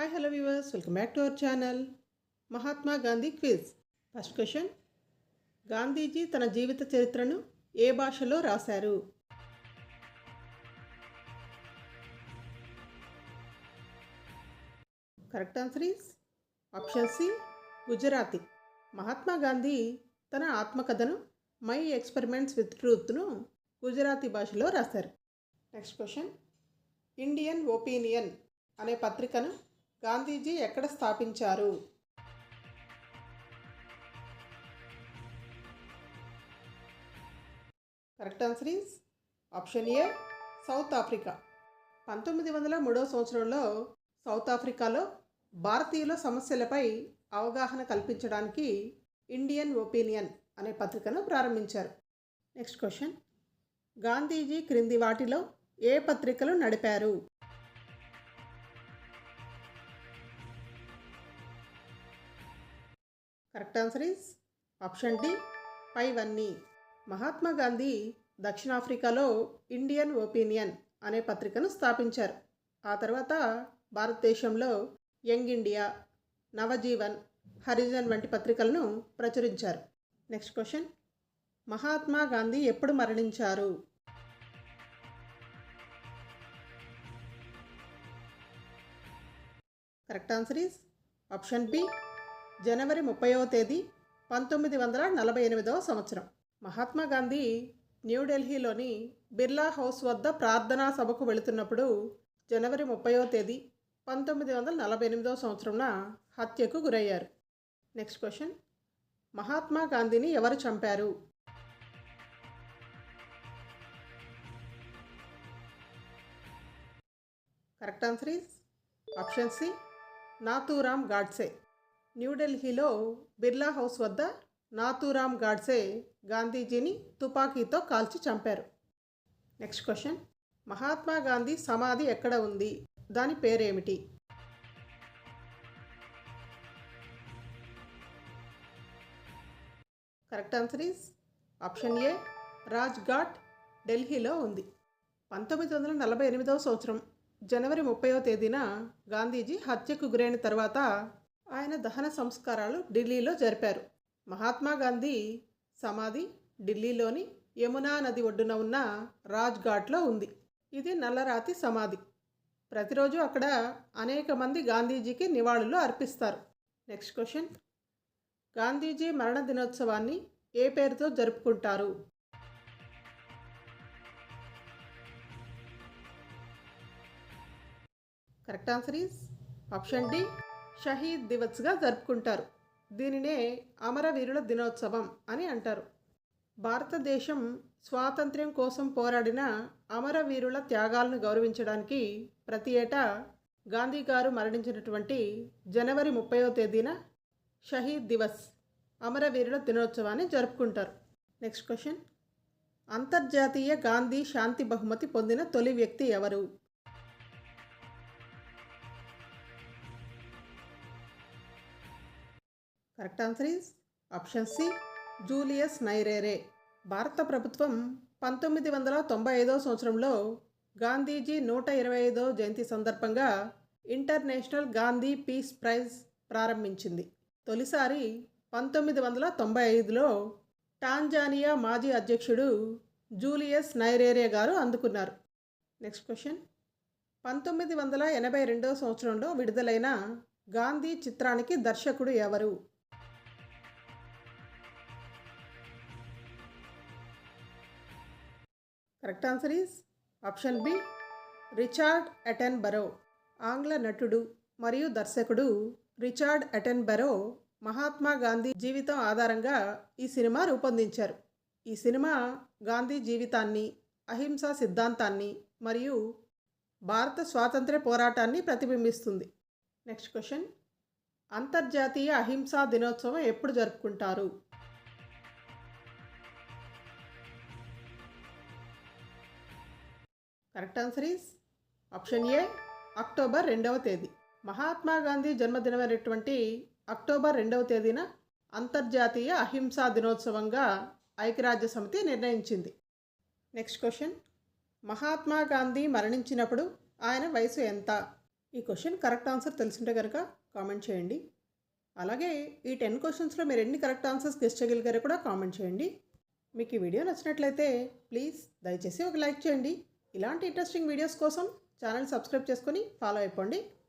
Hi, hello viewers, welcome back to our channel. Mahatma Gandhi quiz. First question, Gandhiji తన జీవిత చరిత్రను ఏ భాషలో రాశారు? Correct answer is option C, Gujarati. Mahatma Gandhi తన ఆత్మకథను మై ఎక్స్పెరిమెంట్స్ విత్ ట్రూత్ను గుజరాతీ భాషలో రాశారు. నెక్స్ట్ క్వశ్చన్, ఇండియన్ ఒపీనియన్ అనే పత్రికను గాంధీజీ ఎక్కడ స్థాపించారు? Correct answer is option A, south Africa. 1903 సంవత్సరంలో సౌత్ ఆఫ్రికాలో భారతీయుల సమస్యలపై అవగాహన కల్పించడానికి ఇండియన్ ఒపీనియన్ అనే పత్రికను ప్రారంభించారు. నెక్స్ట్ క్వశ్చన్, గాంధీజీ క్రింది వాటిలో ఏ పత్రికలు నడిపారు? Correct answer is option D, పైవన్నీ. మహాత్మా గాంధీ దక్షిణాఫ్రికాలో ఇండియన్ ఒపీనియన్ అనే పత్రికను స్థాపించారు. ఆ తర్వాత భారతదేశంలో యంగ్ ఇండియా, నవజీవన్, హరిజన్ వంటి పత్రికలను ప్రచురించారు. నెక్స్ట్ క్వశ్చన్, మహాత్మా గాంధీ ఎప్పుడు మరణించారు? Correct answer is option B, జనవరి 30వ తేదీ 1948 సంవత్సరం. మహాత్మా గాంధీ న్యూఢిల్లీలోని బిర్లా హౌస్ వద్ద ప్రార్థనా సభకు వెళుతున్నప్పుడు జనవరి 30వ తేదీ 1948 సంవత్సరంన హత్యకు గురయ్యారు. నెక్స్ట్ క్వశ్చన్, మహాత్మా గాంధీని ఎవరు చంపారు? Correct answer is option C, Nathuram Godse. న్యూఢిల్లీలో బిర్లా హౌస్ వద్ద నాథూరామ్ గాడ్సే గాంధీజీని తుపాకీతో కాల్చి చంపారు. నెక్స్ట్ క్వశ్చన్, మహాత్మా గాంధీ సమాధి ఎక్కడ ఉంది? దాని పేరేమిటి? Correct answer is option A, Raj ghat, ఢిల్లీలో ఉంది. 1948 సంవత్సరం జనవరి 30వ తేదీన గాంధీజీ హత్యకు గురైన తర్వాత ఆయన దహన సంస్కారాలు ఢిల్లీలో జరిపారు. మహాత్మా గాంధీ సమాధి ఢిల్లీలోని యమునా నది ఒడ్డున ఉన్న రాజ్ ఘాట్లో ఉంది. ఇది నల్లరాతి సమాధి. ప్రతిరోజు అక్కడ అనేక మంది గాంధీజీకి నివాళులు అర్పిస్తారు. నెక్స్ట్ క్వశ్చన్, గాంధీజీ మరణ దినోత్సవాన్ని ఏ పేరుతో జరుపుకుంటారు? Correct answer is option D, Shaheed దివస్గా జరుపుకుంటారు. దీనినే అమరవీరుల దినోత్సవం అని అంటారు. భారతదేశం స్వాతంత్ర్యం కోసం పోరాడిన అమరవీరుల త్యాగాలను గౌరవించడానికి ప్రతి ఏటా గాంధీ గారు మరణించినటువంటి జనవరి 30వ తేదీన షహీద్ దివస్, అమరవీరుల దినోత్సవాన్ని జరుపుకుంటారు. నెక్స్ట్ క్వశ్చన్, అంతర్జాతీయ గాంధీ శాంతి బహుమతి పొందిన తొలి వ్యక్తి ఎవరు? Correct answer is option C, Julius Nyerere. భారత ప్రభుత్వం 1995 సంవత్సరంలో గాంధీజీ 125వ జయంతి సందర్భంగా ఇంటర్నేషనల్ గాంధీ పీస్ ప్రైజ్ ప్రారంభించింది. తొలిసారి 1995లో టాంజానియా మాజీ అధ్యక్షుడు జూలియస్ నైరేరే గారు అందుకున్నారు. నెక్స్ట్ క్వశ్చన్, 1982 సంవత్సరంలో విడుదలైన గాంధీ చిత్రానికి దర్శకుడు ఎవరు? Correct answer is option B, Richard Attenborough. ఆంగ్ల నటుడు మరియు దర్శకుడు రిచర్డ్ అటెన్బరో మహాత్మా గాంధీ జీవితం ఆధారంగా ఈ సినిమా రూపొందించారు. ఈ సినిమా గాంధీ జీవితాన్ని, అహింసా సిద్ధాంతాన్ని మరియు భారత స్వాతంత్ర్య పోరాటాన్ని ప్రతిబింబిస్తుంది. నెక్స్ట్ క్వశ్చన్, అంతర్జాతీయ అహింసా దినోత్సవం ఎప్పుడు జరుపుకుంటారు? Correct answer is option A, October 2వ తేదీ. మహాత్మా గాంధీ జన్మదినమైనటువంటి అక్టోబర్ 2వ తేదీన అంతర్జాతీయ అహింసా దినోత్సవంగా ఐక్యరాజ్య సమితి నిర్ణయించింది. నెక్స్ట్ క్వశ్చన్, మహాత్మా గాంధీ మరణించినప్పుడు ఆయన వయసు ఎంత? ఈ క్వశ్చన్ కరెక్ట్ ఆన్సర్ తెలిసింటే కనుక కామెంట్ చేయండి. అలాగే ఈ 10 క్వశ్చన్స్లో మీరు ఎన్ని కరెక్ట్ ఆన్సర్స్ గెస్ చేయగలిగారో కూడా కామెంట్ చేయండి. మీకు ఈ వీడియో నచ్చినట్లయితే ప్లీజ్ దయచేసి ఒక లైక్ చేయండి. ఇలాంటి ఇంట్రెస్టింగ్ వీడియోస్ కోసం ఛానల్ సబ్స్క్రైబ్ చేసుకొని ఫాలో అయిపోండి.